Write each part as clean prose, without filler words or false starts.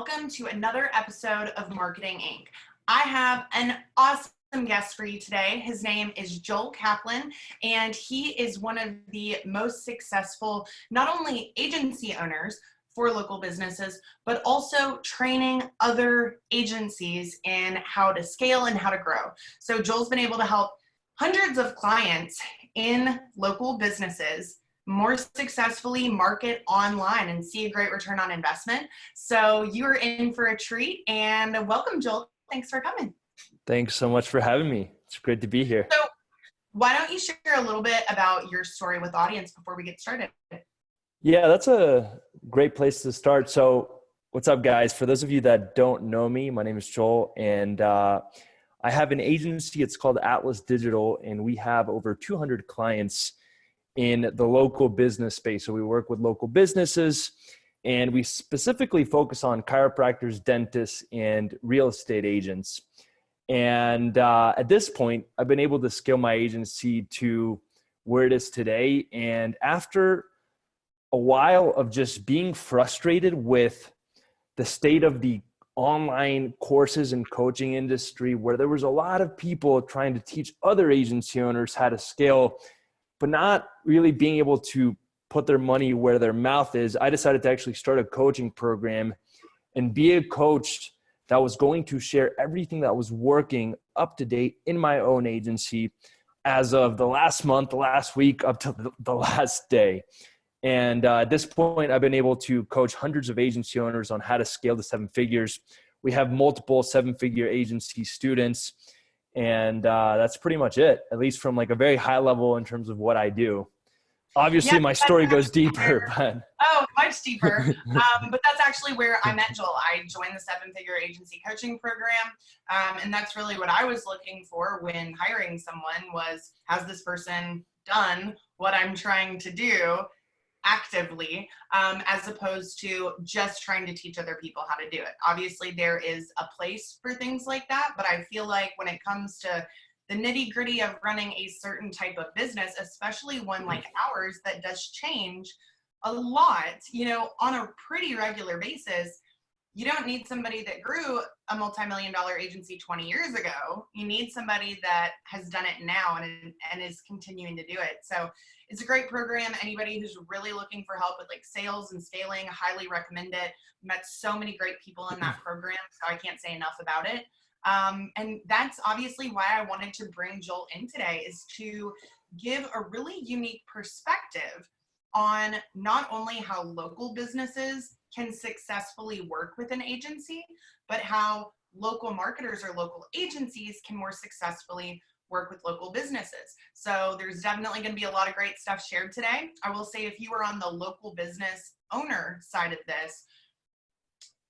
welcome to another episode of Marketing Inc. I have an awesome guest for you today. His name is Joel Kaplan, and he is one of the most successful, not only agency owners for local businesses, but also training other agencies in how to scale and how to grow. So Joel's been able to help hundreds of clients in local businesses more successfully market online and see a great return on investment. So you're in for a treat, and welcome, Joel. Thanks for coming. Thanks so much for having me. It's great to be here. So why don't you share a little bit about your story with the audience before we get started? Yeah, that's a great place to start. So what's up, guys? For those of you that don't know me, my name is Joel, and I have an agency. It's called Atlas Digital, and we have over 200 clients in the local business space. So we work with local businesses, and we specifically focus on chiropractors, dentists, and real estate agents. And at this point, I've been able to scale my agency to where it is today. And after a while of just being frustrated with the state of the online courses and coaching industry, where there was a lot of people trying to teach other agency owners how to scale, but not really being able to put their money where their mouth is, I decided to actually start a coaching program and be a coach that was going to share everything that was working up to date in my own agency as of the last month, the last week, up to the last day. And at this point, I've been able to coach hundreds of agency owners on how to scale to 7 figures. We have multiple 7-figure agency students. And that's pretty much it, at least from like a very high level in terms of what I do. Obviously, my story goes deeper. But much deeper. But that's actually where I met Joel. I joined the 7-figure agency coaching program. And that's really what I was looking for when hiring someone was, has this person done what I'm trying to do actively, as opposed to just trying to teach other people how to do it. Obviously, there is a place for things like that, but I feel like when it comes to the nitty-gritty of running a certain type of business, especially one like ours that does change a lot, on a pretty regular basis, you don't need somebody that grew a multi-million-dollar agency 20 years ago. You need somebody that has done it now and is continuing to do it. So it's a great program. Anybody who's really looking for help with like sales and scaling, I highly recommend it. Met so many great people in that program, so I can't say enough about it. And that's obviously why I wanted to bring Joel in today, is to give a really unique perspective on not only how local businesses can successfully work with an agency, but how local marketers or local agencies can more successfully work with local businesses. So there's definitely going to be a lot of great stuff shared today. I will say, if you are on the local business owner side of this,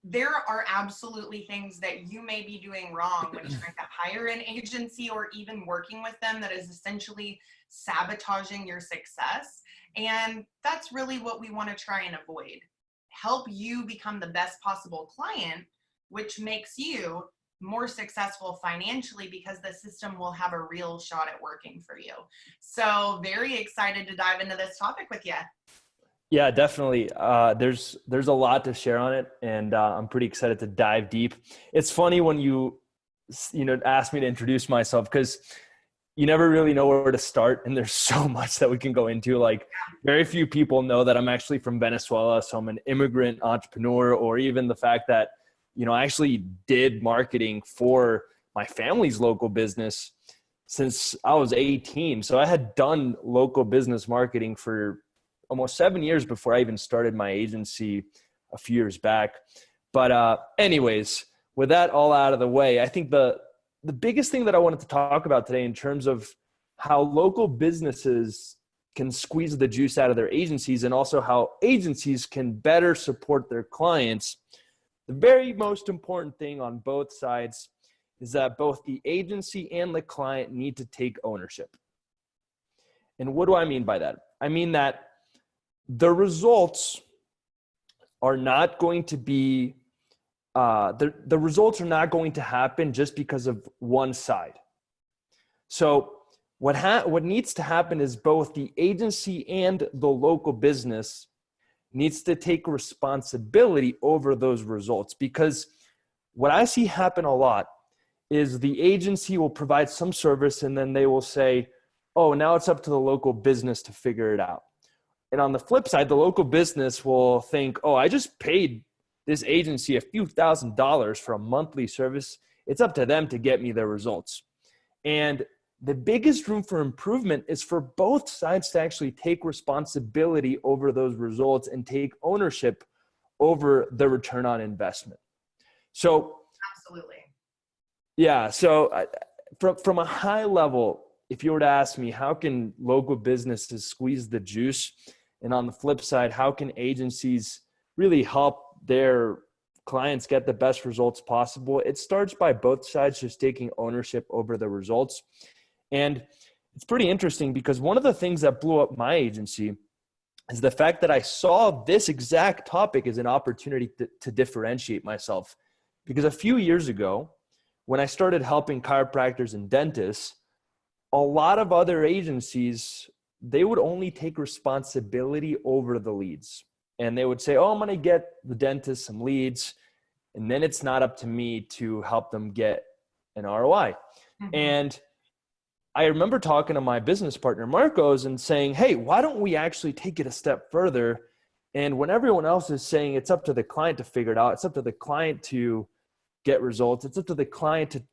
there are absolutely things that you may be doing wrong when trying to hire an agency or even working with them that is essentially sabotaging your success. And that's really what we want to try and avoid. Help you become the best possible client, which makes you more successful financially because the system will have a real shot at working for you. So very excited to dive into this topic with you. Yeah, definitely. There's a lot to share on it, and I'm pretty excited to dive deep. It's funny when you ask me to introduce myself, because you never really know where to start, and there's so much that we can go into. Like, very few people know that I'm actually from Venezuela, so I'm an immigrant entrepreneur, or even the fact that I actually did marketing for my family's local business since I was 18. So I had done local business marketing for almost 7 years before I even started my agency a few years back. But anyways, with that all out of the way, I think the biggest thing that I wanted to talk about today in terms of how local businesses can squeeze the juice out of their agencies, and also how agencies can better support their clients. The very most important thing on both sides is that both the agency and the client need to take ownership. And what do I mean by that? I mean that the results are not going to be, the results are not going to happen just because of one side. So what needs to happen is both the agency and the local business needs to take responsibility over those results. Because what I see happen a lot is the agency will provide some service and then they will say, oh, now it's up to the local business to figure it out. And on the flip side, the local business will think, oh, I just paid this agency a few $1,000s for a monthly service. It's up to them to get me the results. And the biggest room for improvement is for both sides to actually take responsibility over those results and take ownership over the return on investment. So, absolutely. Yeah. So from a high level, if you were to ask me, how can local businesses squeeze the juice? And on the flip side, how can agencies really help their clients get the best results possible? It starts by both sides just taking ownership over the results. And it's pretty interesting because one of the things that blew up my agency is the fact that I saw this exact topic as an opportunity to differentiate myself. Because a few years ago, when I started helping chiropractors and dentists, a lot of other agencies, they would only take responsibility over the leads. And they would say, oh, I'm going to get the dentist some leads, and then it's not up to me to help them get an ROI. Mm-hmm. And I remember talking to my business partner, Marcos, and saying, hey, why don't we actually take it a step further? And when everyone else is saying it's up to the client to figure it out, it's up to the client to get results, it's up to the client to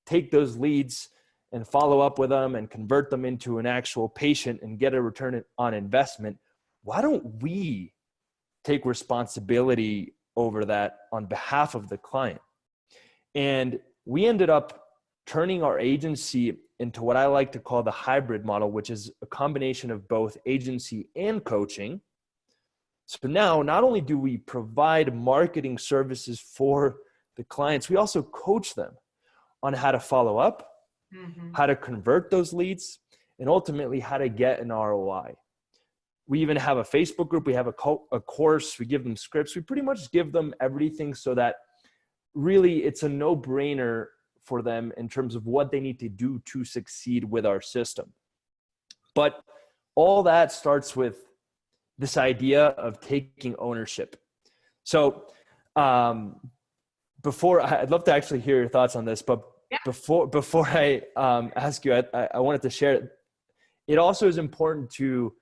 take those leads and follow up with them and convert them into an actual patient and get a return on investment, why don't we take responsibility over that on behalf of the client? And we ended up turning our agency into what I like to call the hybrid model, which is a combination of both agency and coaching. So now, not only do we provide marketing services for the clients, we also coach them on how to follow up, mm-hmm. how to convert those leads, and ultimately how to get an ROI. We even have a Facebook group. We have a course. We give them scripts. We pretty much give them everything so that really it's a no-brainer for them in terms of what they need to do to succeed with our system. But all that starts with this idea of taking ownership. So I'd love to actually hear your thoughts on this, but yeah. Before I ask you, I wanted to share it also is important to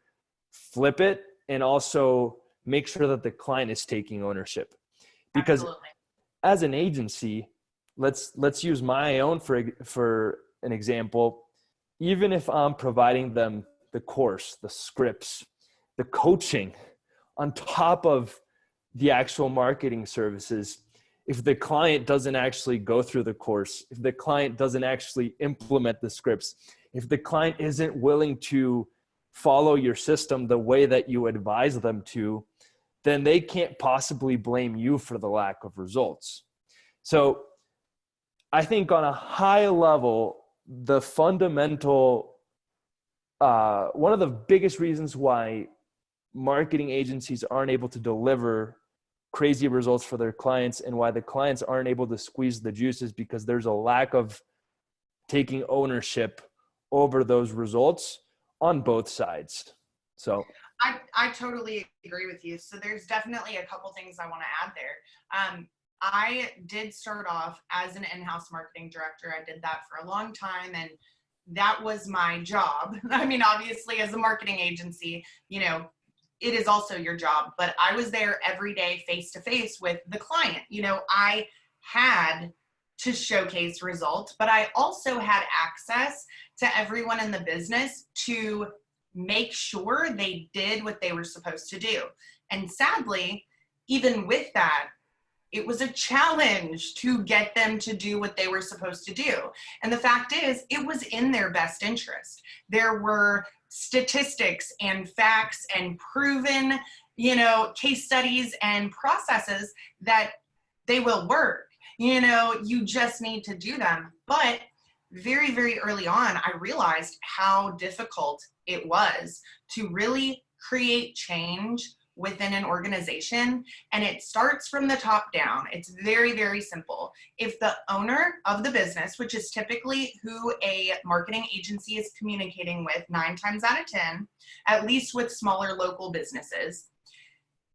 flip it and also make sure that the client is taking ownership. Because absolutely. As an agency, let's use my own for an example. Even if I'm providing them the course, the scripts, the coaching on top of the actual marketing services, if the client doesn't actually go through the course, if the client doesn't actually implement the scripts, if the client isn't willing to follow your system the way that you advise them to, then they can't possibly blame you for the lack of results. So I think on a high level, the fundamental, one of the biggest reasons why marketing agencies aren't able to deliver crazy results for their clients and why the clients aren't able to squeeze the juice is because there's a lack of taking ownership over those results on both sides. So I totally agree with you. So there's definitely a couple things I want to add there. I did start off as an in-house marketing director. I did that for a long time, and that was my job. I mean, obviously as a marketing agency, you know, it is also your job, but I was there every day face to face with the client. You know, I had to showcase results, but I also had access to everyone in the business to make sure they did what they were supposed to do. And sadly, even with that, it was a challenge to get them to do what they were supposed to do. And the fact is, it was in their best interest. There were statistics and facts and proven, you know, case studies and processes that they will work. You know, you just need to do them. But very, very early on, I realized how difficult it was to really create change within an organization. And it starts from the top down. It's very, very simple. If the owner of the business, which is typically who a marketing agency is communicating with 9 times out of 10, at least with smaller local businesses,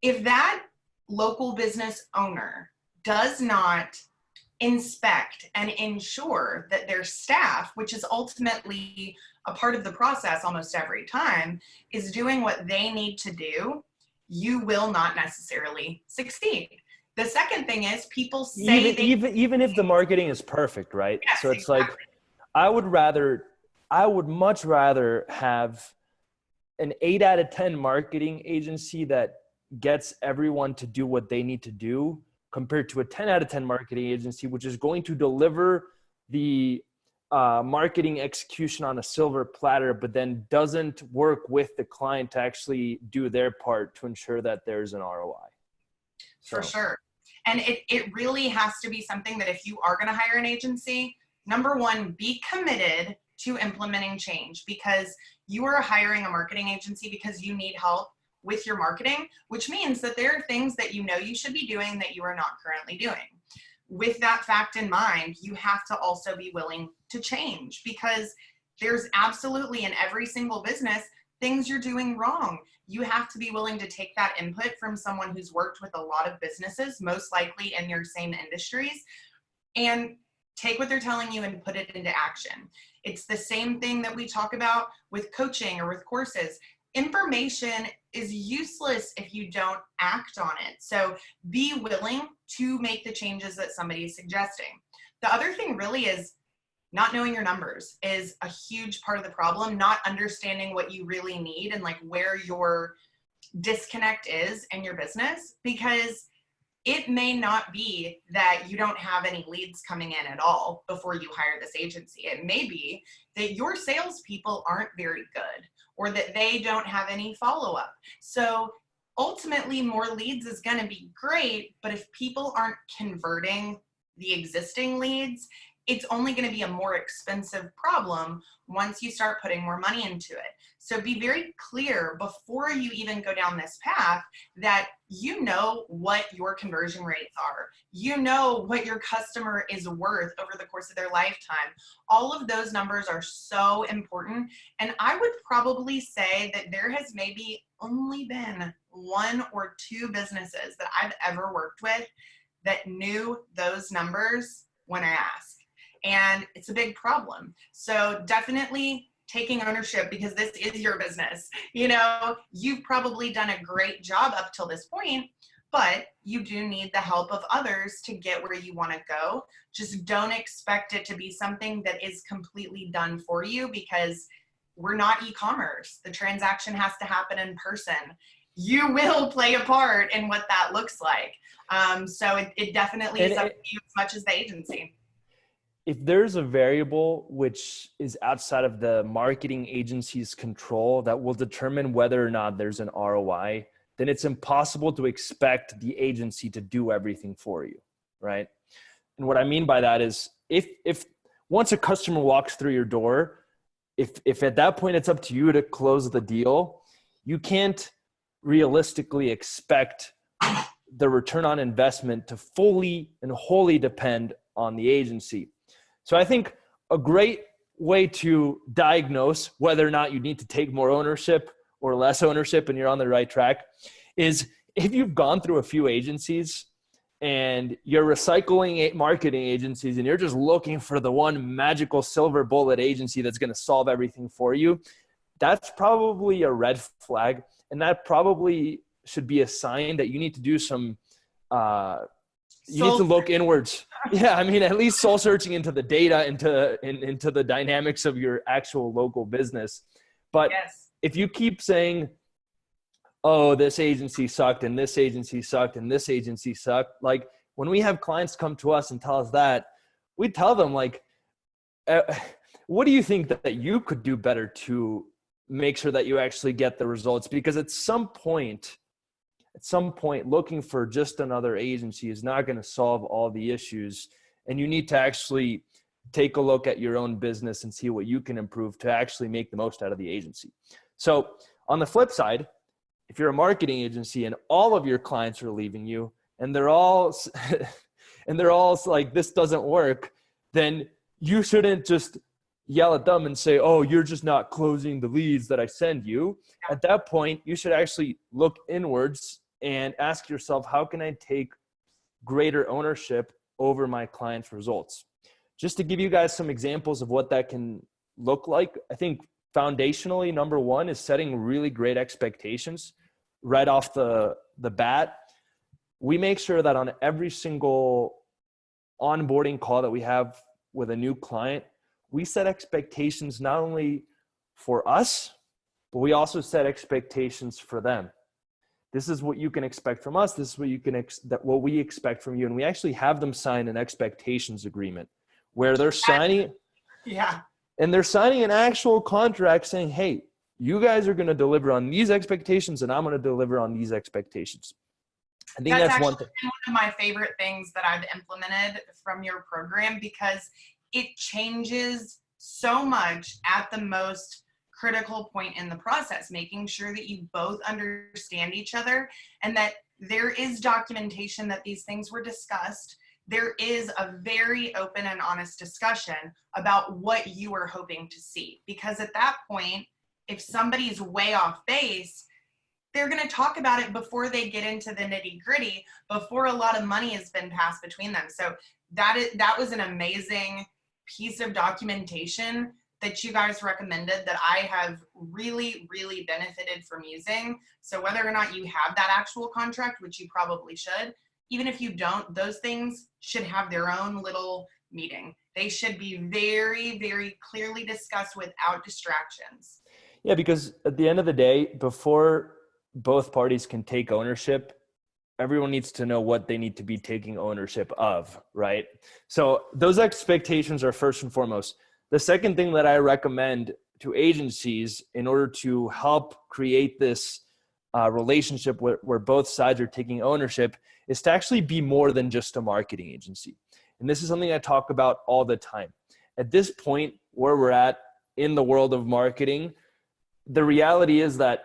if that local business owner does not inspect and ensure that their staff, which is ultimately a part of the process almost every time, is doing what they need to do, you will not necessarily succeed. The second thing is people say even if the marketing is perfect, right? Yes, So it's exactly. like I would much rather have an 8 out of 10 marketing agency that gets everyone to do what they need to do compared to a 10 out of 10 marketing agency, which is going to deliver the marketing execution on a silver platter, but then doesn't work with the client to actually do their part to ensure that there's an ROI. For sure. And it really has to be something that if you are going to hire an agency, number one, be committed to implementing change, because you are hiring a marketing agency because you need help with your marketing, which means that there are things that you know you should be doing that you are not currently doing. With that fact in mind, you have to also be willing to change, because there's absolutely in every single business things you're doing wrong. You have to be willing to take that input from someone who's worked with a lot of businesses, most likely in your same industries, and take what they're telling you and put it into action. It's the same thing that we talk about with coaching or with courses. Information is useless if you don't act on it. So be willing to make the changes that somebody is suggesting. The other thing really is not knowing your numbers is a huge part of the problem, not understanding what you really need and like where your disconnect is in your business, because it may not be that you don't have any leads coming in at all before you hire this agency. It may be that your salespeople aren't very good, or that they don't have any follow-up. So ultimately, more leads is going to be great, but if people aren't converting the existing leads, it's only going to be a more expensive problem once you start putting more money into it. So be very clear before you even go down this path that you know what your conversion rates are. You know what your customer is worth over the course of their lifetime. All of those numbers are so important. And I would probably say that there has maybe only been 1 or 2 businesses that I've ever worked with that knew those numbers when I asked. And it's a big problem. So definitely taking ownership, because this is your business. You know, you've probably done a great job up till this point, but you do need the help of others to get where you want to go. Just don't expect it to be something that is completely done for you, because we're not e-commerce. The transaction has to happen in person. You will play a part in what that looks like. So it definitely is up to you as much as the agency. If there's a variable which is outside of the marketing agency's control that will determine whether or not there's an ROI, then it's impossible to expect the agency to do everything for you, right? And what I mean by that is if once a customer walks through your door, if at that point it's up to you to close the deal, you can't realistically expect the return on investment to fully and wholly depend on the agency. So I think a great way to diagnose whether or not you need to take more ownership or less ownership and you're on the right track is if you've gone through a few agencies and you're recycling marketing agencies and you're just looking for the one magical silver bullet agency that's going to solve everything for you, that's probably a red flag. And that probably should be a sign that you need to do some you need to look inwards. Yeah, I mean, at least soul searching into the data, into the dynamics of your actual local business. But yes, if you keep saying, oh, this agency sucked and this agency sucked and this agency sucked, like when we have clients come to us and tell us that, we tell them like, what do you think that you could do better to make sure that you actually get the results? Because at some point, looking for just another agency is not going to solve all the issues. And you need to actually take a look at your own business and see what you can improve to actually make the most out of the agency. So on the flip side, if you're a marketing agency and all of your clients are leaving you and they're all like, this doesn't work, then you shouldn't just yell at them and say, oh, you're just not closing the leads that I send you. At that point, you should actually look inwards and ask yourself, how can I take greater ownership over my clients' results? Just to give you guys some examples of what that can look like, I think foundationally, number one is setting really great expectations right off the bat. We make sure that on every single onboarding call that we have with a new client, we set expectations not only for us, but we also set expectations for them. This is what you can expect from us. This is what you can what we expect from you. And we actually have them sign an expectations agreement where they're signing. Yeah. And they're signing an actual contract saying, hey, you guys are going to deliver on these expectations and I'm going to deliver on these expectations. I think that's one thing. One of my favorite things that I've implemented from your program, because it changes so much at the most critical point in the process, making sure that you both understand each other and that there is documentation that these things were discussed. There is a very open and honest discussion about what you are hoping to see. Because at that point, if somebody's way off base, they're going to talk about it before they get into the nitty gritty, before a lot of money has been passed between them. So that was an amazing piece of documentation that you guys recommended that I have really, really benefited from using. So whether or not you have that actual contract, which you probably should, even if you don't, those things should have their own little meeting. They should be very, very clearly discussed without distractions. Yeah, because at the end of the day, before both parties can take ownership, everyone needs to know what they need to be taking ownership of, right? So those expectations are first and foremost. The second thing that I recommend to agencies in order to help create this relationship where both sides are taking ownership is to actually be more than just a marketing agency. And this is something I talk about all the time. At this point where we're at in the world of marketing, the reality is that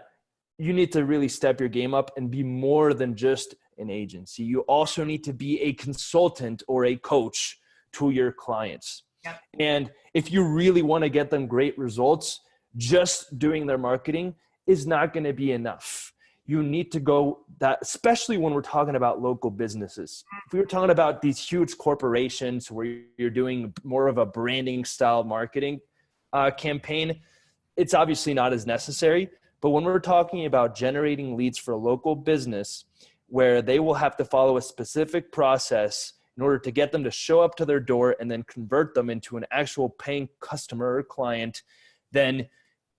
you need to really step your game up and be more than just an agency. You also need to be a consultant or a coach to your clients. Yep. And if you really want to get them great results, just doing their marketing is not going to be enough. You need to go that, especially when we're talking about local businesses. If we were talking about these huge corporations where you're doing more of a branding style marketing campaign, it's obviously not as necessary. But when we're talking about generating leads for a local business where they will have to follow a specific process in order to get them to show up to their door and then convert them into an actual paying customer or client, then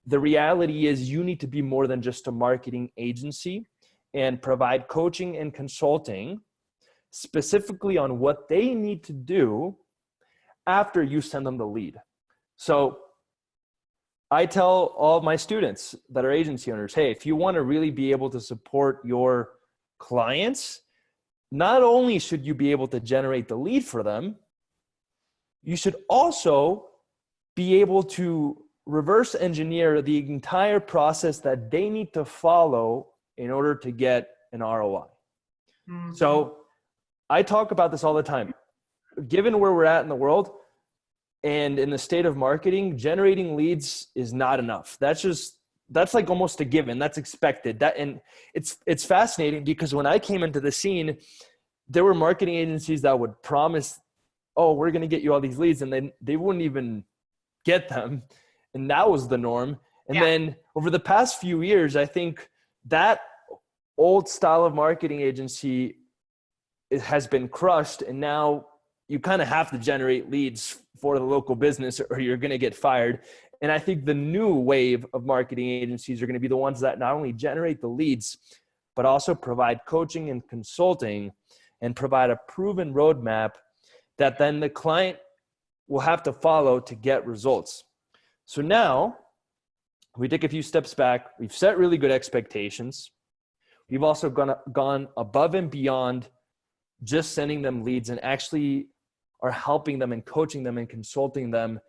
the reality is you need to be more than just a marketing agency and provide coaching and consulting specifically on what they need to do after you send them the lead. So I tell all of my students that are agency owners, hey, if you want to really be able to support your clients, not only should you be able to generate the lead for them, you should also be able to reverse engineer the entire process that they need to follow in order to get an ROI. Mm-hmm. So I talk about this all the time. Given where we're at in the world, and in the state of marketing, generating leads is not enough. That's like almost a given. That's expected. And it's fascinating because when I came into the scene, there were marketing agencies that would promise, oh, we're going to get you all these leads. And then they wouldn't even get them. And that was the norm. And then over the past few years, I think that old style of marketing agency has been crushed. And now you kind of have to generate leads for the local business or you're going to get fired. And I think the new wave of marketing agencies are going to be the ones that not only generate the leads, but also provide coaching and consulting and provide a proven roadmap that then the client will have to follow to get results. So now we take a few steps back. We've set really good expectations. We've also gone above and beyond just sending them leads and actually are helping them and coaching them and consulting them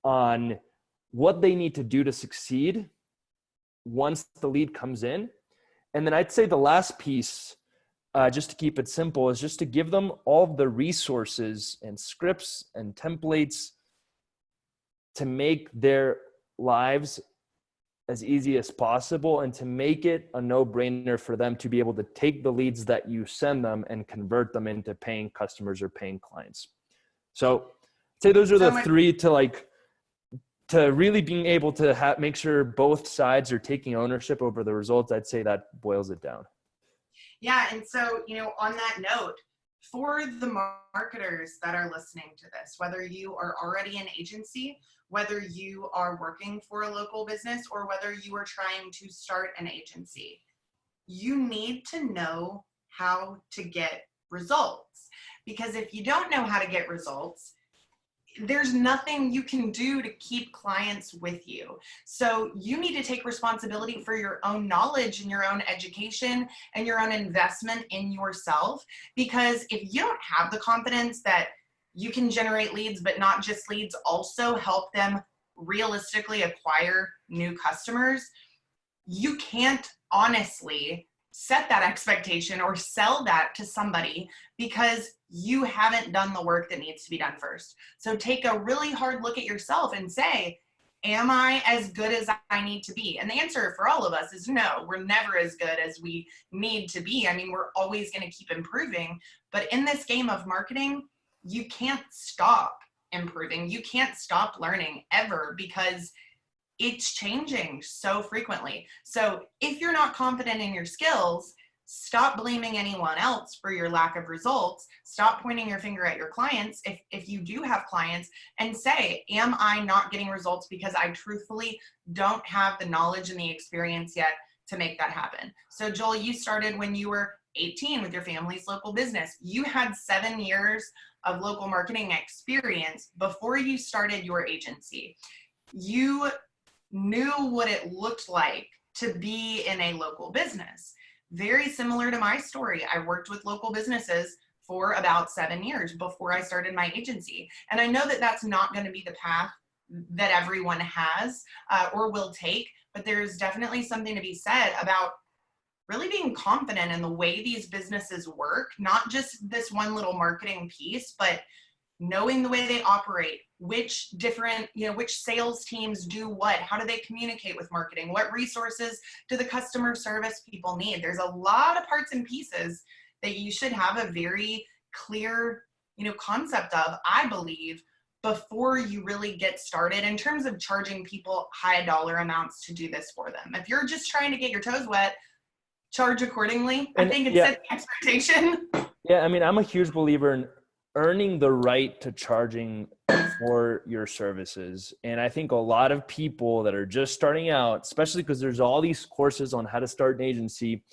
on what they need to do to succeed once the lead comes in. And then I'd say the last piece, just to keep it simple, is just to give them all of the resources and scripts and templates to make their lives as easy as possible and to make it a no-brainer for them to be able to take the leads that you send them and convert them into paying customers or paying clients. So I'd say those are the three to really being able to make sure both sides are taking ownership over the results. I'd say that boils it down. Yeah. And so, on that note, for the marketers that are listening to this, whether you are already an agency, whether you are working for a local business, or whether you are trying to start an agency, you need to know how to get results. Because if you don't know how to get results, there's nothing you can do to keep clients with you. So you need to take responsibility for your own knowledge and your own education and your own investment in yourself. Because if you don't have the confidence that you can generate leads, but not just leads, also help them realistically acquire new customers, you can't honestly set that expectation or sell that to somebody because you haven't done the work that needs to be done first. So take a really hard look at yourself and say, am I as good as I need to be? And the answer for all of us is no, we're never as good as we need to be. I mean, we're always going to keep improving. But in this game of marketing, you can't stop improving. You can't stop learning ever because it's changing so frequently. So if you're not confident in your skills, stop blaming anyone else for your lack of results. Stop pointing your finger at your clients if you do have clients, and say, am I not getting results because I truthfully don't have the knowledge and the experience yet to make that happen? So Joel, you started when you were 18 with your family's local business. You had 7 years of local marketing experience before you started your agency. You knew what it looked like to be in a local business. Very similar to my story. I worked with local businesses for about 7 years before I started my agency. And I know that that's not going to be the path that everyone has or will take, but there's definitely something to be said about really being confident in the way these businesses work, not just this one little marketing piece, but knowing the way they operate, which sales teams do what, how do they communicate with marketing, what resources do the customer service people need. There's a lot of parts and pieces that you should have a very clear, concept of, I believe, before you really get started in terms of charging people high dollar amounts to do this for them. If you're just trying to get your toes wet, charge accordingly. I think it's set the expectation. Yeah, I mean, I'm a huge believer in earning the right to charging for your services. And I think a lot of people that are just starting out, especially because there's all these courses on how to start an agency,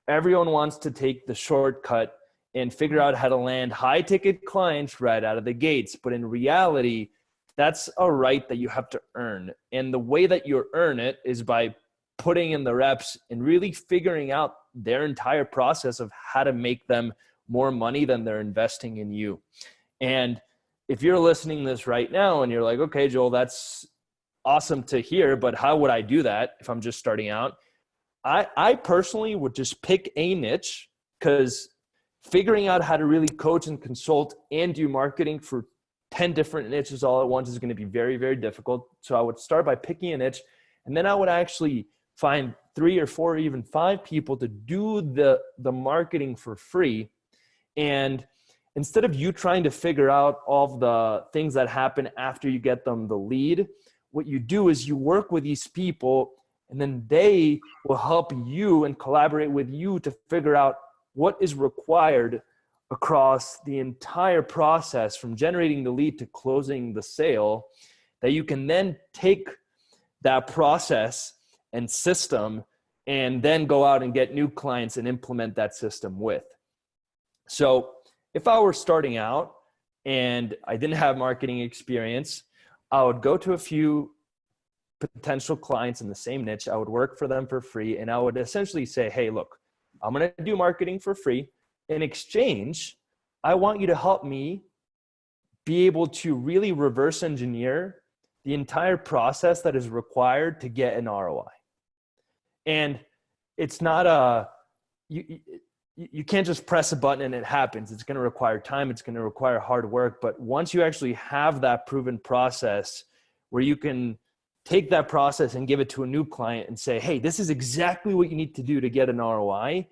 everyone wants to take the shortcut and figure out how to land high ticket clients right out of the gates. But in reality, that's a right that you have to earn. And the way that you earn it is by putting in the reps and really figuring out their entire process of how to make them more money than they're investing in you. And if you're listening to this right now and you're like, okay, Joel, that's awesome to hear, but how would I do that if I'm just starting out? I personally would just pick a niche, because figuring out how to really coach and consult and do marketing for 10 different niches all at once is going to be very, very difficult. So I would start by picking a niche, and then I would actually find 3 or 4 or even 5 people to do the marketing for free. And instead of you trying to figure out all of the things that happen after you get them the lead, what you do is you work with these people, and then they will help you and collaborate with you to figure out what is required across the entire process from generating the lead to closing the sale, that you can then take that process and system and then go out and get new clients and implement that system with. So if I were starting out and I didn't have marketing experience, I would go to a few potential clients in the same niche. I would work for them for free. And I would essentially say, hey, look, I'm going to do marketing for free. In exchange, I want you to help me be able to really reverse engineer the entire process that is required to get an ROI. And it's not you can't just press a button and it happens. It's going to require time. It's going to require hard work. But once you actually have that proven process where you can take that process and give it to a new client and say, hey, this is exactly what you need to do to get an ROI,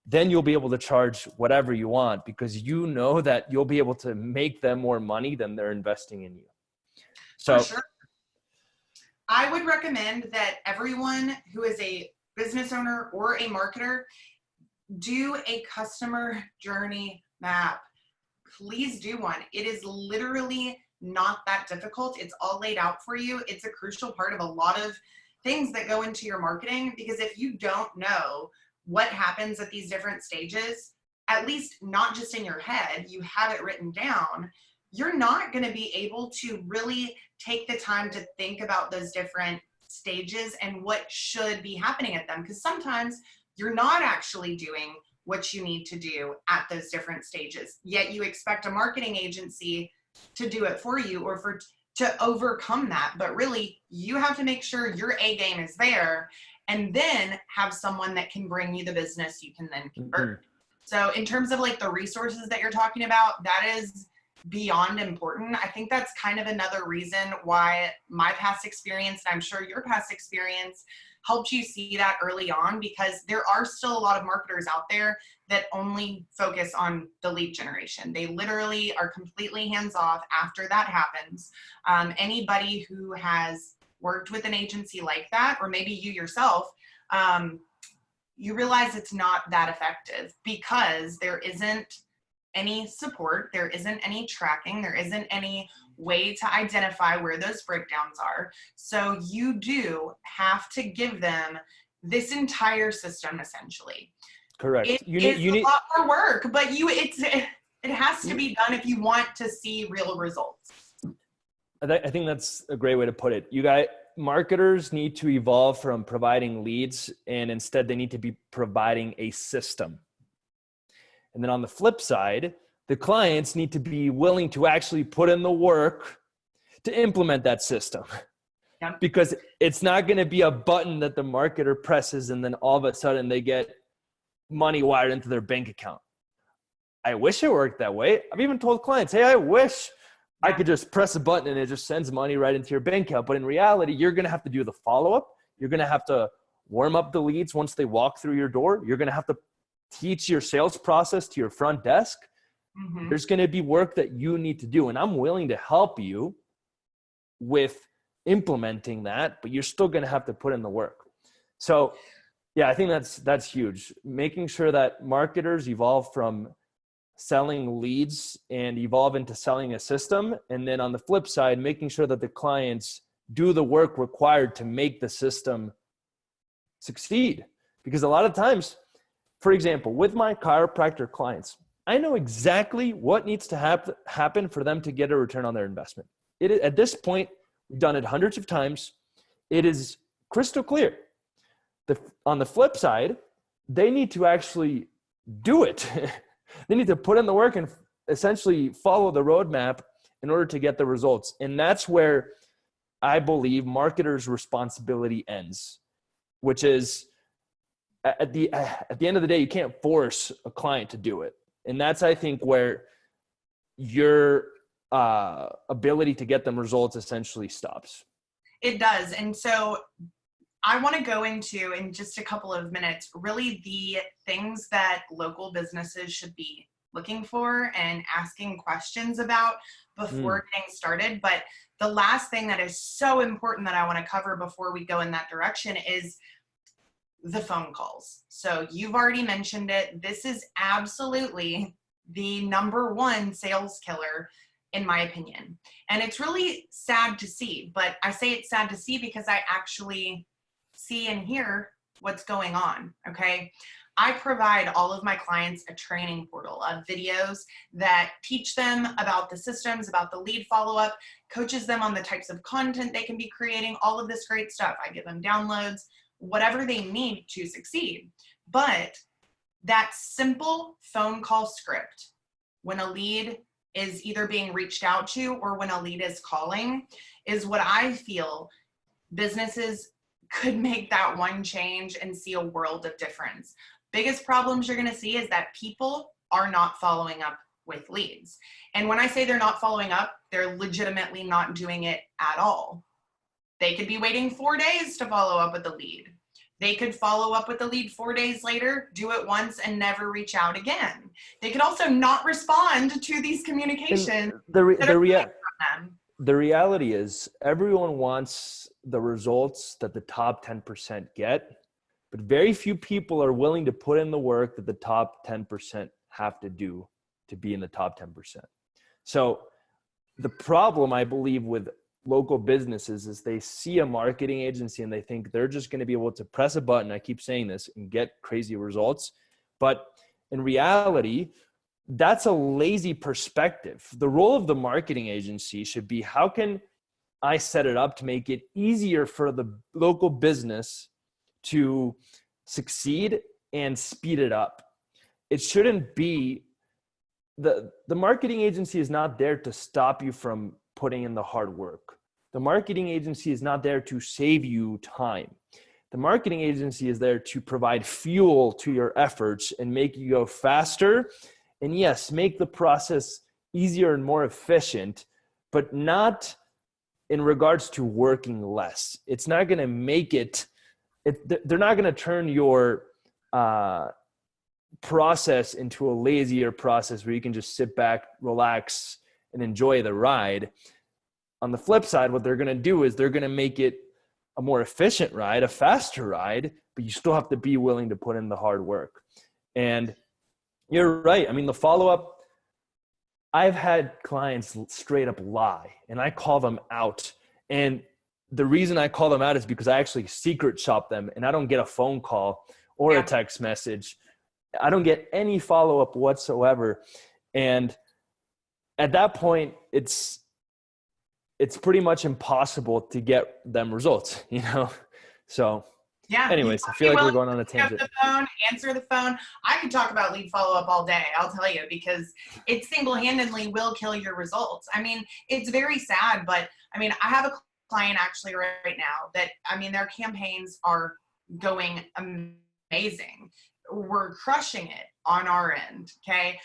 then you'll be able to charge whatever you want because you know that you'll be able to make them more money than they're investing in you. So, for sure. I would recommend that everyone who is a business owner or a marketer do a customer journey map. Please do one. It is literally not that difficult. It's all laid out for you. It's a crucial part of a lot of things that go into your marketing, because if you don't know what happens at these different stages, at least not just in your head, you have it written down, you're not going to be able to really take the time to think about those different stages and what should be happening at them. Because sometimes you're not actually doing what you need to do at those different stages, yet you expect a marketing agency to do it for you or to overcome that. But really, you have to make sure your A game is there and then have someone that can bring you the business you can then convert. Mm-hmm. So in terms of like the resources that you're talking about, that is beyond important. I think that's kind of another reason why my past experience, and I'm sure your past experience, helped you see that early on, because there are still a lot of marketers out there that only focus on the lead generation. They literally are completely hands-off after that happens. Anybody who has worked with an agency like that, or maybe you yourself, you realize it's not that effective because there isn't any support, there isn't any tracking, there isn't any way to identify where those breakdowns are. So you do have to give them this entire system essentially. Correct. It is a lot more work, but it has to be done if you want to see real results. I think that's a great way to put it. You guys, marketers need to evolve from providing leads, and instead they need to be providing a system. And then on the flip side, the clients need to be willing to actually put in the work to implement that system. Yep. Because it's not going to be a button that the marketer presses and then all of a sudden they get money wired into their bank account. I wish it worked that way. I've even told clients, hey, I wish I could just press a button and it just sends money right into your bank account. But in reality, you're going to have to do the follow-up. You're going to have to warm up the leads once they walk through your door. You're going to have to teach your sales process to your front desk. Mm-hmm. There's going to be work that you need to do. And I'm willing to help you with implementing that, but you're still going to have to put in the work. So yeah, I think that's huge. Making sure that marketers evolve from selling leads and evolve into selling a system. And then on the flip side, making sure that the clients do the work required to make the system succeed. Because a lot of times, for example, with my chiropractor clients, I know exactly what needs to happen for them to get a return on their investment. At this point, we've done it hundreds of times. It is crystal clear. On the flip side, they need to actually do it. They need to put in the work and essentially follow the roadmap in order to get the results. And that's where I believe marketers' responsibility ends, which is at the end of the day, you can't force a client to do it. And that's, I think, where your ability to get them results essentially stops. It does. And so I want to go into, in just a couple of minutes, really the things that local businesses should be looking for and asking questions about before getting started. But the last thing that is so important that I want to cover before we go in that direction is the phone calls. So you've already mentioned it. This is absolutely the number one sales killer, in my opinion. And it's really sad to see, but I say it's sad to see because I actually see and hear what's going on, okay? I provide all of my clients a training portal of videos that teach them about the systems, about the lead follow-up, coaches them on the types of content they can be creating, all of this great stuff. I give them downloads, whatever they need to succeed. But that simple phone call script, when a lead is either being reached out to or when a lead is calling, is what I feel businesses could make that one change and see a world of difference. Biggest problems you're going to see is that people are not following up with leads. And when I say they're not following up, they're legitimately not doing it at all. They could be waiting 4 days to follow up with the lead. They could follow up with the lead 4 days later, do it once, and never reach out again. They could also not respond to these communications that are coming from them. The reality is everyone wants the results that the top 10% get, but very few people are willing to put in the work that the top 10% have to do to be in the top 10%. So the problem, I believe, with local businesses is they see a marketing agency and they think they're just going to be able to press a button, I keep saying this, and get crazy results. But in reality, that's a lazy perspective. The role of the marketing agency should be, how can I set it up to make it easier for the local business to succeed and speed it up? It shouldn't be the marketing agency is not there to stop you from putting in the hard work. The marketing agency is not there to save you time. The marketing agency is there to provide fuel to your efforts and make you go faster. And yes, make the process easier and more efficient, but not in regards to working less. It's not going to make they're not going to turn your process into a lazier process where you can just sit back, relax, and enjoy the ride. On the flip side, what they're going to do is they're going to make it a more efficient ride, a faster ride, but you still have to be willing to put in the hard work. And you're right. I mean, the follow-up, I've had clients straight up lie, and I call them out. And the reason I call them out is because I actually secret shop them, and I don't get a phone call or a text message. I don't get any follow-up whatsoever. And at that point, it's pretty much impossible to get them results, you know? So yeah. Anyways, I feel like we're going on a tangent. Answer the phone. I could talk about lead follow-up all day, I'll tell you, because it single-handedly will kill your results. I mean, it's very sad, but I mean, I have a client actually right now that, I mean, their campaigns are going amazing. We're crushing it on our end, okay?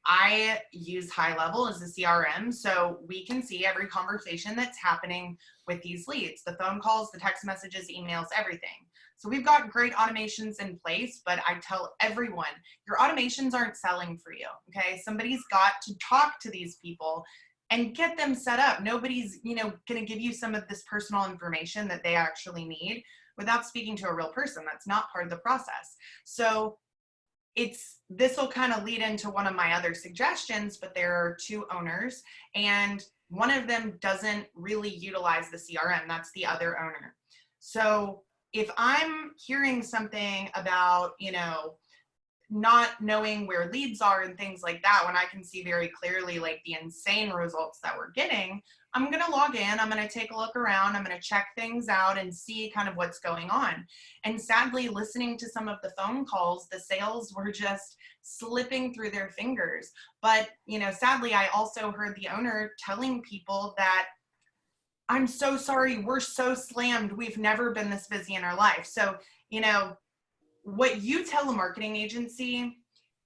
I use High Level as a CRM, so we can see every conversation that's happening with these leads, the phone calls, the text messages, emails, everything. So we've got great automations in place, but I tell everyone, your automations aren't selling for you, okay? Somebody's got to talk to these people and get them set up. Nobody's, going to give you some of this personal information that they actually need without speaking to a real person. That's not part of the process. So this will kind of lead into one of my other suggestions, but there are two owners and one of them doesn't really utilize the CRM. That's the other owner. So if I'm hearing something about, not knowing where leads are and things like that, when I can see very clearly like the insane results that we're getting, I'm going to log in, I'm going to take a look around, I'm going to check things out and see kind of what's going on. And sadly, listening to some of the phone calls, the sales were just slipping through their fingers. But, sadly, I also heard the owner telling people that, I'm so sorry, we're so slammed, we've never been this busy in our life. So, what you tell a marketing agency,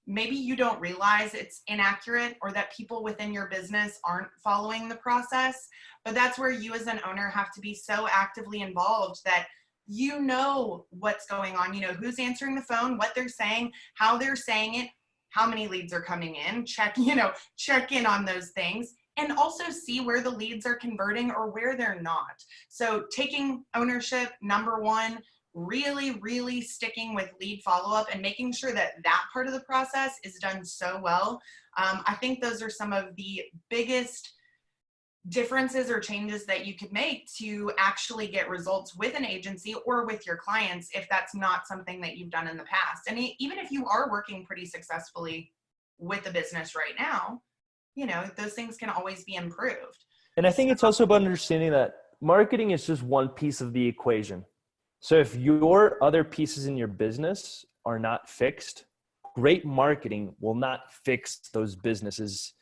maybe you don't realize it's inaccurate or that people within your business aren't following the process, but that's where you as an owner have to be so actively involved that you know what's going on, who's answering the phone, what they're saying, how they're saying it, how many leads are coming in, check in on those things, and also see where the leads are converting or where they're not. So taking ownership, number one, really, really sticking with lead follow-up and making sure that part of the process is done so well. I think those are some of the biggest differences or changes that you could make to actually get results with an agency or with your clients if that's not something that you've done in the past. And even if you are working pretty successfully with the business right now, those things can always be improved. And I think it's also about understanding that marketing is just one piece of the equation. So if your other pieces in your business are not fixed, great marketing will not fix those businesses.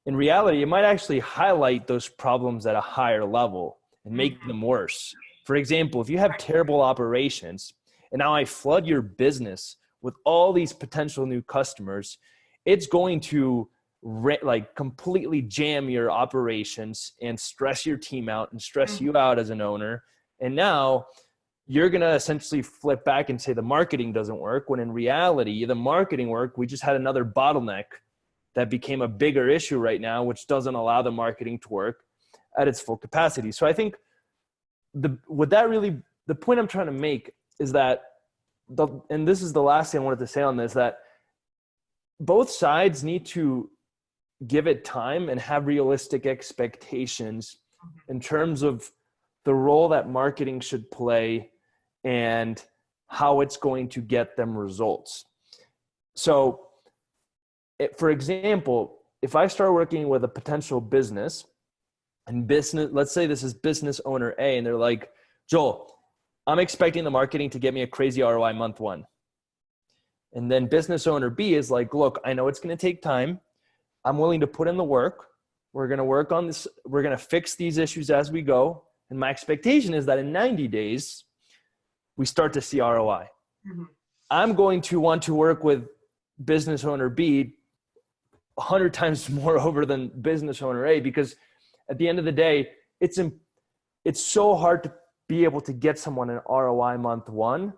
In reality, it might actually highlight those problems at a higher level and make them worse. For example, if you have terrible operations and now I flood your business with all these potential new customers, it's going to completely jam your operations and stress your team out and stress you out as an owner. And now you're going to essentially flip back and say the marketing doesn't work, when in reality, the marketing work, we just had another bottleneck that became a bigger issue right now, which doesn't allow the marketing to work at its full capacity. So I think the point I'm trying to make is that and this is the last thing I wanted to say on this, that both sides need to give it time and have realistic expectations in terms of the role that marketing should play and how it's going to get them results. So, for example, if I start working with a potential business, let's say this is business owner A, and they're like, Joel, I'm expecting the marketing to get me a crazy ROI month one. And then business owner B is like, look, I know it's going to take time. I'm willing to put in the work. We're going to work on this. We're going to fix these issues as we go. And my expectation is that in 90 days, we start to see ROI. Mm-hmm. I'm going to want to work with business owner B 100 times more over than business owner A, because at the end of the day, it's so hard to be able to get someone an ROI month one.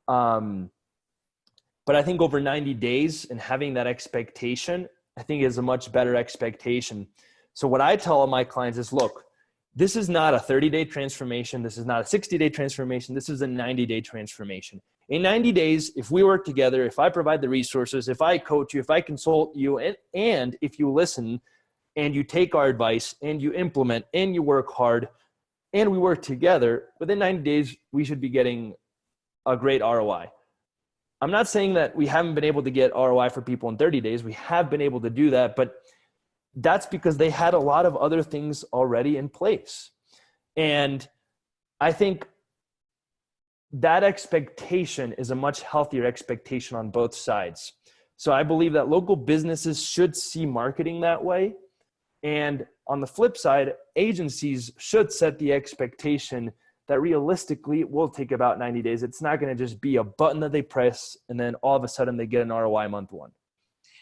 But I think over 90 days and having that expectation, I think is a much better expectation. So what I tell all my clients is, look, this is not a 30-day transformation. This is not a 60-day transformation. This is a 90-day transformation. In 90 days, if we work together, if I provide the resources, if I coach you, if I consult you, and if you listen and you take our advice and you implement and you work hard and we work together, within 90 days, we should be getting a great ROI. I'm not saying that we haven't been able to get ROI for people in 30 days. We have been able to do that, but that's because they had a lot of other things already in place. And I think that expectation is a much healthier expectation on both sides. So I believe that local businesses should see marketing that way. And on the flip side, agencies should set the expectation that realistically it will take about 90 days. It's not going to just be a button that they press and then all of a sudden they get an ROI month one.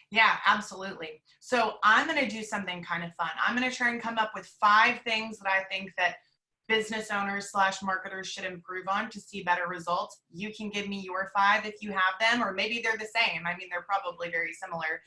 Yeah, absolutely. So I'm going to do something kind of fun. I'm going to try and come up with 5 things that I think that business owners / marketers should improve on to see better results. You can give me your 5 if you have them, or maybe they're the same. I mean, they're probably very similar.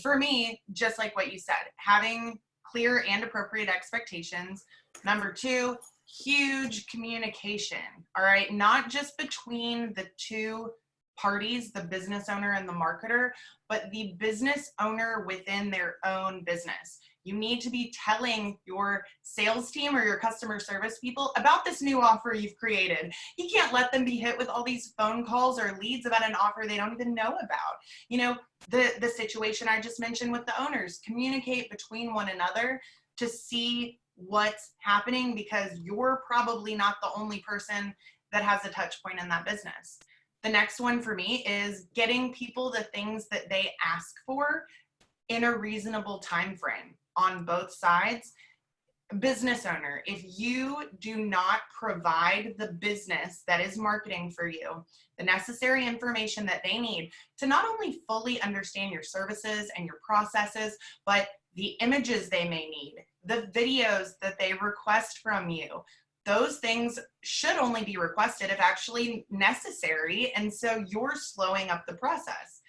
For me, just like what you said, having clear and appropriate expectations. Number 2, huge communication. All right. Not just between the two parties, the business owner and the marketer, but the business owner within their own business. You need to be telling your sales team or your customer service people about this new offer you've created. You can't let them be hit with all these phone calls or leads about an offer they don't even know about. You know, the situation I just mentioned with the owners, communicate between one another to see what's happening, because you're probably not the only person that has a touch point in that business. The next one for me is getting people the things that they ask for in a reasonable time frame on both sides. Business owner, if you do not provide the business that is marketing for you the necessary information that they need to not only fully understand your services and your processes, but the images they may need, the videos that they request from you, those things should only be requested if actually necessary. And so you're slowing up the process.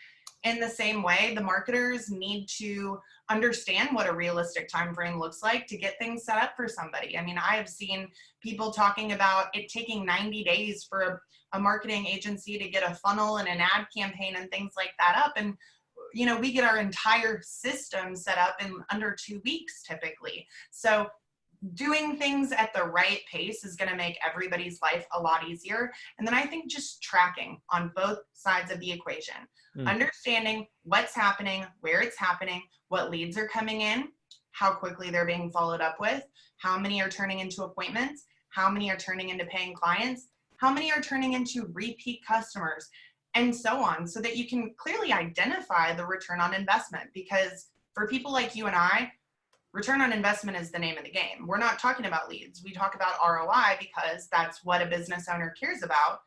In the same way, the marketers need to understand what a realistic time frame looks like to get things set up for somebody. I mean, I have seen people talking about it taking 90 days for a marketing agency to get a funnel and an ad campaign and things like that up. And, you know, we get our entire system set up in under 2 weeks typically. So doing things at the right pace is going to make everybody's life a lot easier. And then I think just tracking on both sides of the equation, understanding what's happening, where it's happening, what leads are coming in, how quickly they're being followed up with, how many are turning into appointments, how many are turning into paying clients, how many are turning into repeat customers, and so on, so that you can clearly identify the return on investment. Because for people like you and I, return on investment is the name of the game. We're not talking about leads. We talk about ROI because that's what a business owner cares about.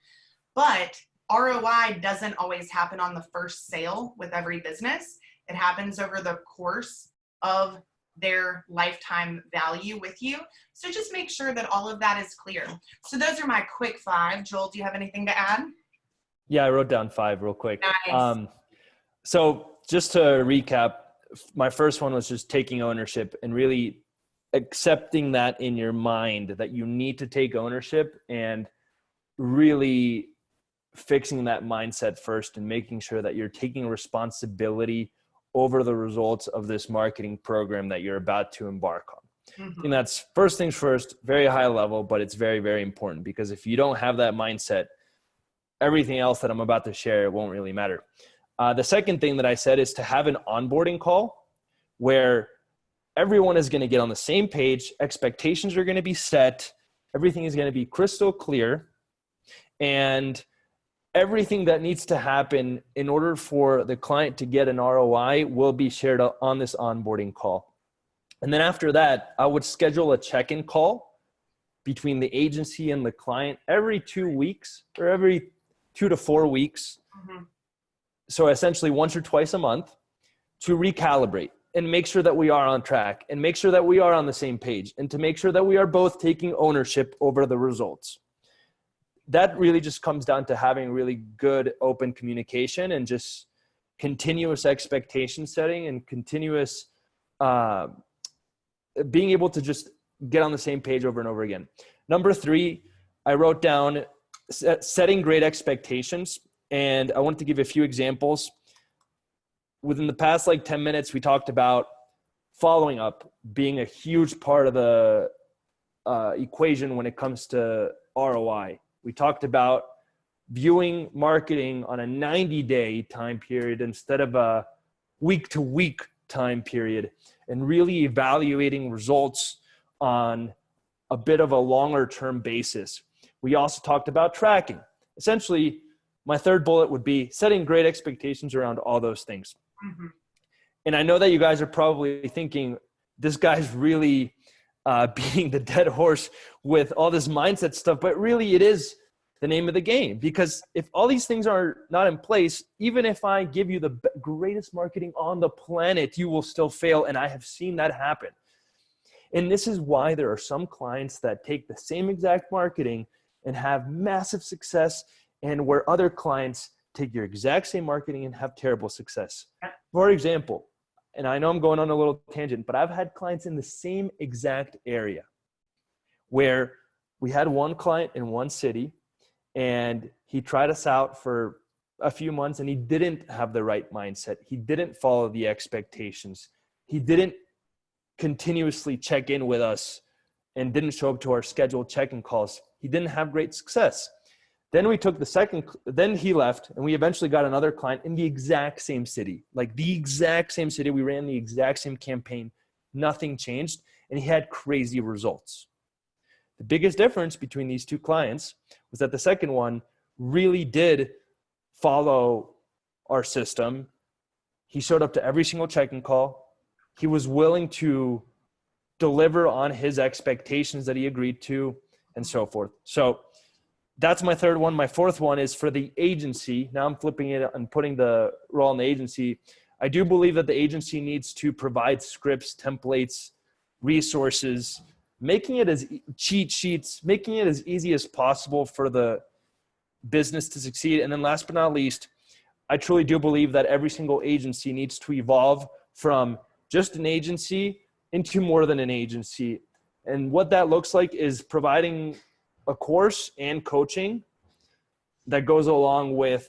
But ROI doesn't always happen on the first sale with every business. It happens over the course of their lifetime value with you. So just make sure that all of that is clear. So those are my quick 5. Joel, do you have anything to add? Yeah, I wrote down 5 real quick. Nice. So just to recap, my first one was just taking ownership and really accepting that in your mind that you need to take ownership, and really fixing that mindset first and making sure that you're taking responsibility over the results of this marketing program that you're about to embark on. Mm-hmm. I think that's first things first, very high level, but it's very, very important, because if you don't have that mindset, everything else that I'm about to share won't really matter. The second thing that I said is to have an onboarding call where everyone is going to get on the same page, expectations are going to be set, everything is going to be crystal clear, and everything that needs to happen in order for the client to get an ROI will be shared on this onboarding call. And then after that, I would schedule a check-in call between the agency and the client every 2 weeks, or every 2 to 4 weeks. Mm-hmm. So essentially once or twice a month, to recalibrate and make sure that we are on track and make sure that we are on the same page, and to make sure that we are both taking ownership over the results. That really just comes down to having really good open communication and just continuous expectation setting and continuous being able to just get on the same page over and over again. Number 3, I wrote down setting great expectations. And I wanted to give a few examples. Within the past 10 minutes, we talked about following up being a huge part of the equation when it comes to ROI. We talked about viewing marketing on a 90-day time period instead of a week-to-week time period, and really evaluating results on a bit of a longer-term basis. We also talked about tracking. Essentially, my third bullet would be setting great expectations around all those things. Mm-hmm. And I know that you guys are probably thinking, this guy's really beating the dead horse with all this mindset stuff, but really it is the name of the game. Because if all these things are not in place, even if I give you the greatest marketing on the planet, you will still fail. And I have seen that happen. And this is why there are some clients that take the same exact marketing and have massive success, and where other clients take your exact same marketing and have terrible success. For example, and I know I'm going on a little tangent, but I've had clients in the same exact area where we had one client in one city, and he tried us out for a few months and he didn't have the right mindset. He didn't follow the expectations. He didn't continuously check in with us and didn't show up to our scheduled check-in calls. He didn't have great success. Then we took then he left, and we eventually got another client in the exact same city, the exact same city. We ran the exact same campaign. Nothing changed, and he had crazy results. The biggest difference between these two clients was that the second one really did follow our system. He showed up to every single check-in call. He was willing to deliver on his expectations that he agreed to, and so forth. So that's my third one. My fourth one is for the agency. Now I'm flipping it and putting the role in the agency. I do believe that the agency needs to provide scripts, templates, resources, making it as cheat sheets, making it as easy as possible for the business to succeed. And then last but not least, I truly do believe that every single agency needs to evolve from just an agency into more than an agency. And what that looks like is providing a course and coaching that goes along with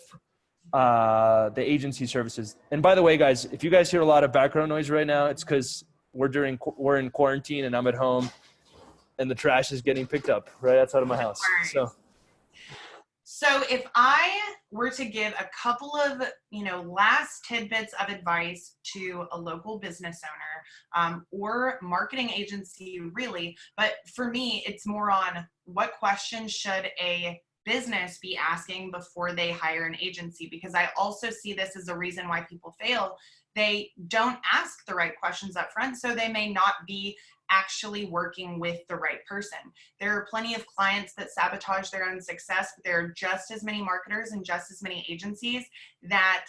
the agency services. And by the way, guys, if you guys hear a lot of background noise right now, it's because we're in quarantine and I'm at home and the trash is getting picked up right outside of my house. So if I were to give a couple of, last tidbits of advice to a local business owner or marketing agency, really, but for me, it's more on what questions should a business be asking before they hire an agency, because I also see this as a reason why people fail. They don't ask the right questions up front, so they may not be actually working with the right person. There are plenty of clients that sabotage their own success, but there are just as many marketers and just as many agencies that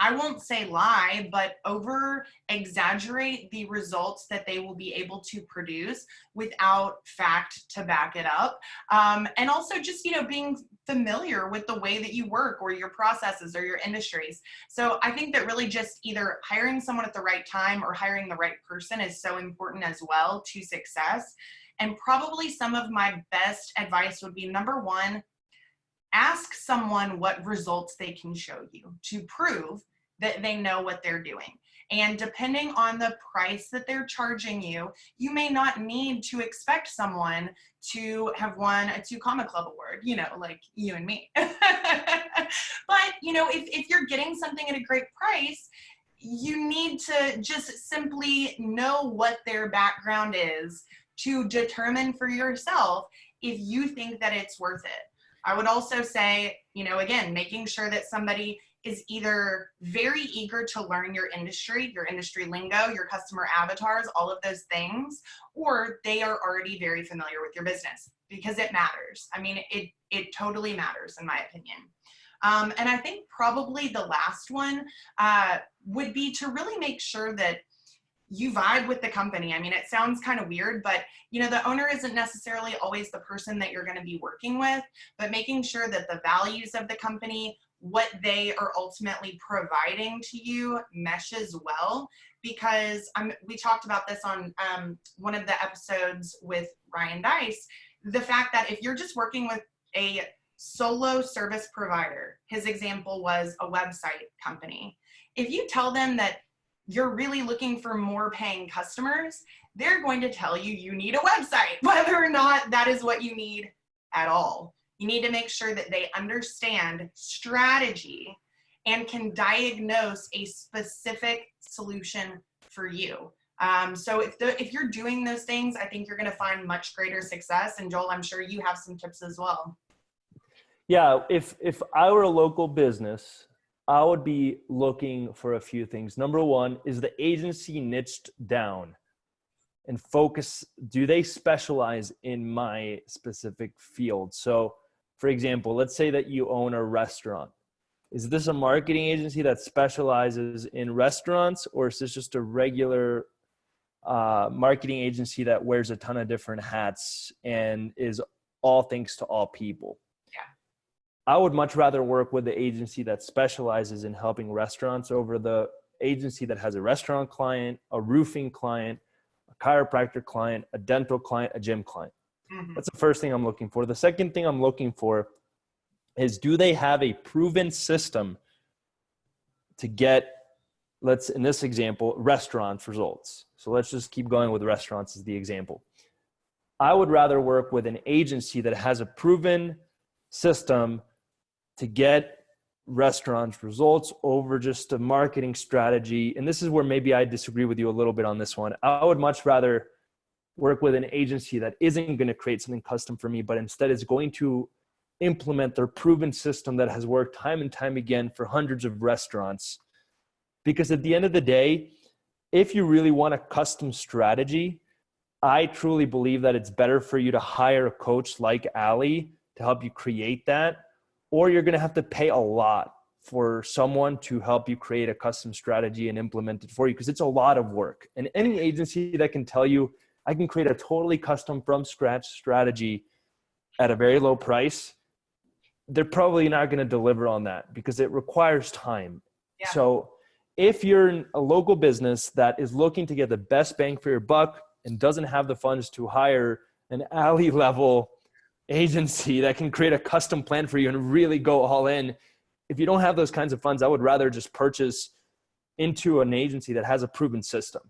I won't say lie, but over exaggerate the results that they will be able to produce without fact to back it up. And also just, being familiar with the way that you work or your processes or your industries. So I think that really just either hiring someone at the right time or hiring the right person is so important as well to success. And probably some of my best advice would be, number one, ask someone what results they can show you to prove that they know what they're doing. And depending on the price that they're charging you, you may not need to expect someone to have won a 2 Comma Club award, like you and me. But, if you're getting something at a great price, you need to just simply know what their background is to determine for yourself if you think that it's worth it. I would also say, again, making sure that somebody is either very eager to learn your industry lingo, your customer avatars, all of those things, or they are already very familiar with your business, because it matters. I mean, it totally matters in my opinion. And I think probably the last one would be to really make sure that you vibe with the company. I mean, it sounds kind of weird, but the owner isn't necessarily always the person that you're going to be working with, but making sure that the values of the company, what they are ultimately providing to you, meshes well. Because we talked about this on one of the episodes with Ryan Dice, the fact that if you're just working with a solo service provider, his example was a website company. If you tell them that you're really looking for more paying customers, they're going to tell you need a website, whether or not that is what you need at all. You need to make sure that they understand strategy and can diagnose a specific solution for you. So if you're doing those things, I think you're going to find much greater success. And Joel, I'm sure you have some tips as well. Yeah, if I were a local business, I would be looking for a few things. Number one, is the agency niched down and focus? Do they specialize in my specific field? So, for example, let's say that you own a restaurant. Is this a marketing agency that specializes in restaurants, or is this just a regular marketing agency that wears a ton of different hats and is all things to all people? I would much rather work with the agency that specializes in helping restaurants over the agency that has a restaurant client, a roofing client, a chiropractor client, a dental client, a gym client. Mm-hmm. That's the first thing I'm looking for. The second thing I'm looking for is, do they have a proven system to get, in this example, restaurant results? So let's just keep going with restaurants as the example. I would rather work with an agency that has a proven system to get restaurants results over just a marketing strategy. And this is where maybe I disagree with you a little bit on this one. I would much rather work with an agency that isn't going to create something custom for me, but instead is going to implement their proven system that has worked time and time again for hundreds of restaurants. Because at the end of the day, if you really want a custom strategy, I truly believe that it's better for you to hire a coach like Allie to help you create that, or you're going to have to pay a lot for someone to help you create a custom strategy and implement it for you, because it's a lot of work. And any agency that can tell you, I can create a totally custom from scratch strategy at a very low price, they're probably not going to deliver on that because it requires time. Yeah. So if you're a local business that is looking to get the best bang for your buck and doesn't have the funds to hire an Allie level agency that can create a custom plan for you and really go all in, if you don't have those kinds of funds, I would rather just purchase into an agency that has a proven system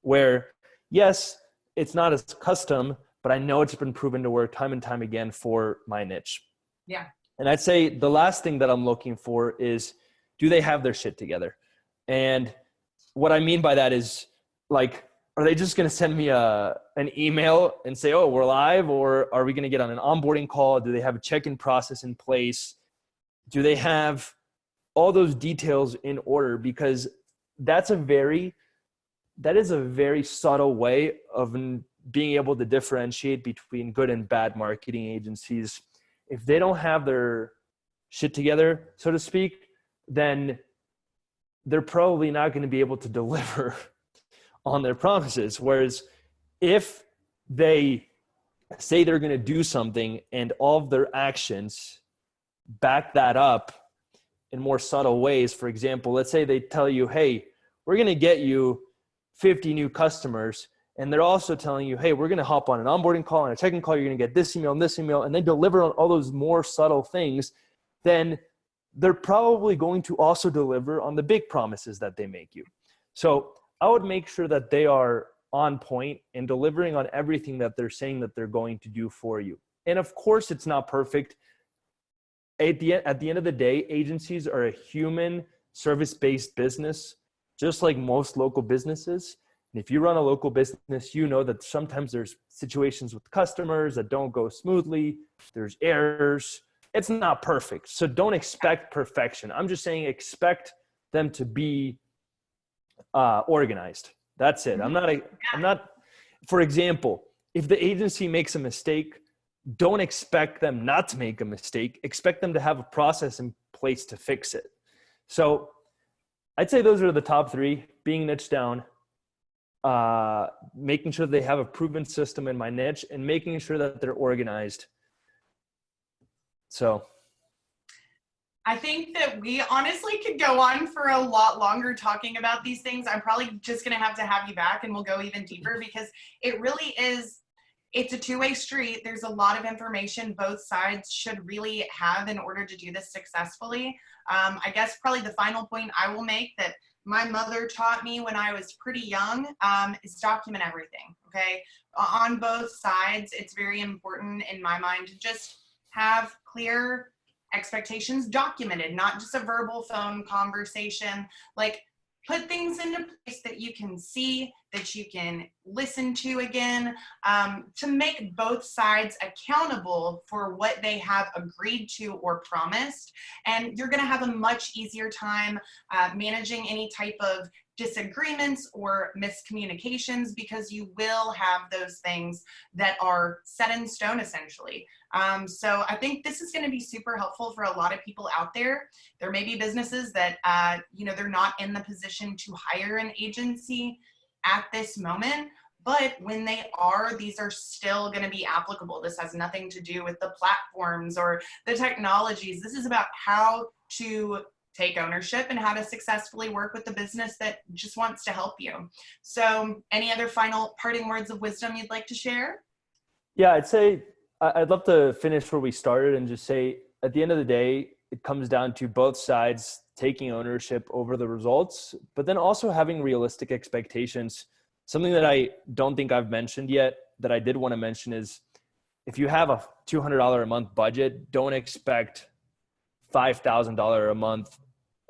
where, yes, it's not as custom, but I know it's been proven to work time and time again for my niche. Yeah. And I'd say the last thing that I'm looking for is, do they have their shit together? And what I mean by that is, are they just going to send me an email and say, oh, we're live? Or are we going to get on an onboarding call? Do they have a check-in process in place? Do they have all those details in order? Because that is a very subtle way of being able to differentiate between good and bad marketing agencies. If they don't have their shit together, so to speak, then they're probably not going to be able to deliver on their promises. Whereas if they say they're going to do something and all of their actions back that up in more subtle ways, for example, let's say they tell you, hey, we're going to get you 50 new customers. And they're also telling you, hey, we're going to hop on an onboarding call and a check-in call. You're going to get this email and this email, and they deliver on all those more subtle things. Then they're probably going to also deliver on the big promises that they make you. So I would make sure that they are on point and delivering on everything that they're saying that they're going to do for you. And of course, it's not perfect. At the end of the day, agencies are a human service-based business, just like most local businesses. And if you run a local business, you know that sometimes there's situations with customers that don't go smoothly. There's errors. It's not perfect. So don't expect perfection. I'm just saying expect them to be organized. That's it. I'm not, for example, if the agency makes a mistake, don't expect them not to make a mistake. Expect them to have a process in place to fix it. So I'd say those are the top three: being niche down, making sure they have a proven system in my niche, and making sure that they're organized. So I think that we honestly could go on for a lot longer talking about these things. I'm probably just going to have you back and we'll go even deeper, because it really is, it's a two-way street. There's a lot of information both sides should really have in order to do this successfully. I guess probably the final point I will make that my mother taught me when I was pretty young is document everything, okay? On both sides, it's very important in my mind to just have clear expectations documented, not just a verbal phone conversation. Like, put things into place that you can see, that you can listen to again, to make both sides accountable for what they have agreed to or promised. And you're gonna have a much easier time managing any type of disagreements or miscommunications, because you will have those things that are set in stone essentially. So I think this is going to be super helpful for a lot of people out there. There may be businesses that, they're not in the position to hire an agency at this moment, but when they are, these are still going to be applicable. This has nothing to do with the platforms or the technologies. This is about how to take ownership and how to successfully work with the business that just wants to help you. So any other final parting words of wisdom you'd like to share? Yeah, I'd love to finish where we started and just say, at the end of the day, it comes down to both sides taking ownership over the results, but then also having realistic expectations. Something that I don't think I've mentioned yet that I did want to mention is, if you have a $200 a month budget, don't expect $5,000 a month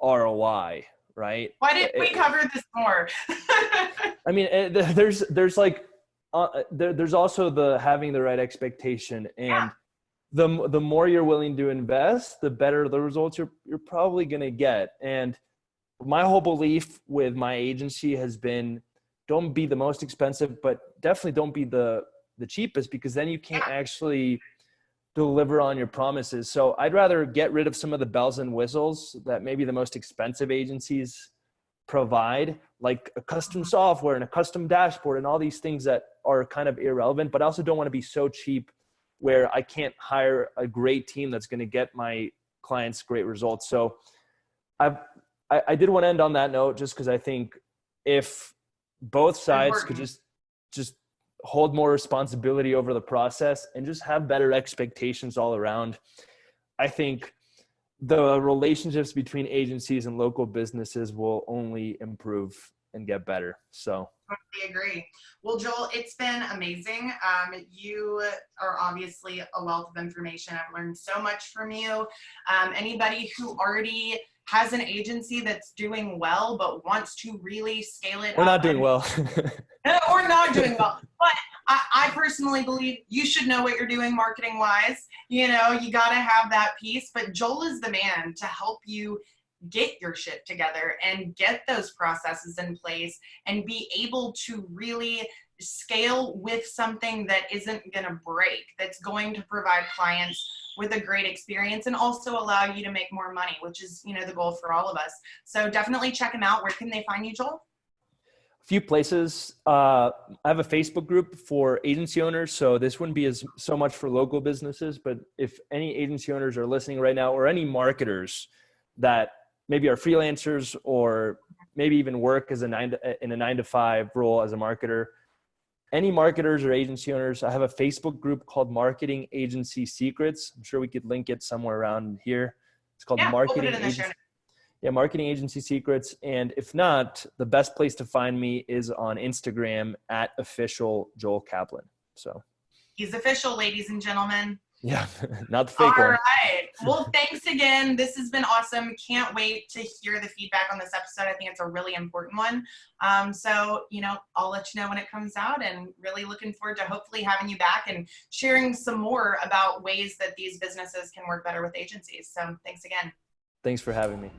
ROI, right? Why didn't we cover this more? I mean, there's also the having the right expectation, and the more you're willing to invest, the better the results you're probably going to get. And my whole belief with my agency has been, don't be the most expensive, but definitely don't be the cheapest, because then you can't actually deliver on your promises. So I'd rather get rid of some of the bells and whistles that maybe the most expensive agencies provide, like a custom software and a custom dashboard and all these things that are kind of irrelevant. But I also don't want to be so cheap where I can't hire a great team that's going to get my clients great results. So I did want to end on that note, just because I think if both sides could just hold more responsibility over the process and just have better expectations all around, I think the relationships between agencies and local businesses will only improve and get better. So totally agree. Well, Joel, it's been amazing. You are obviously a wealth of information. I've learned so much from you. Anybody who already has an agency that's doing well but wants to really scale it up. We're not doing well. Or not doing well. But I personally believe you should know what you're doing marketing wise. You got to have that piece. But Joel is the man to help you get your shit together and get those processes in place and be able to really scale with something that isn't going to break, that's going to provide clients with a great experience and also allow you to make more money, which is, the goal for all of us. So definitely check them out. Where can they find you, Joel? A few places. I have a Facebook group for agency owners. So this wouldn't be so much for local businesses, but if any agency owners are listening right now, or any marketers that maybe are freelancers or maybe even work as in a 9-to-5 role as a marketer, any marketers or agency owners, I have a Facebook group called Marketing Agency Secrets. I'm sure we could link it somewhere around here. It's called We'll put it in the show notes. Marketing Agency Secrets. And if not, the best place to find me is on Instagram at official Joel Kaplan. So he's official, ladies and gentlemen. Yeah, not the fake one. All right. Well, thanks again. This has been awesome. Can't wait to hear the feedback on this episode. I think it's a really important one. So, I'll let you know when it comes out, and really looking forward to hopefully having you back and sharing some more about ways that these businesses can work better with agencies. So thanks again. Thanks for having me.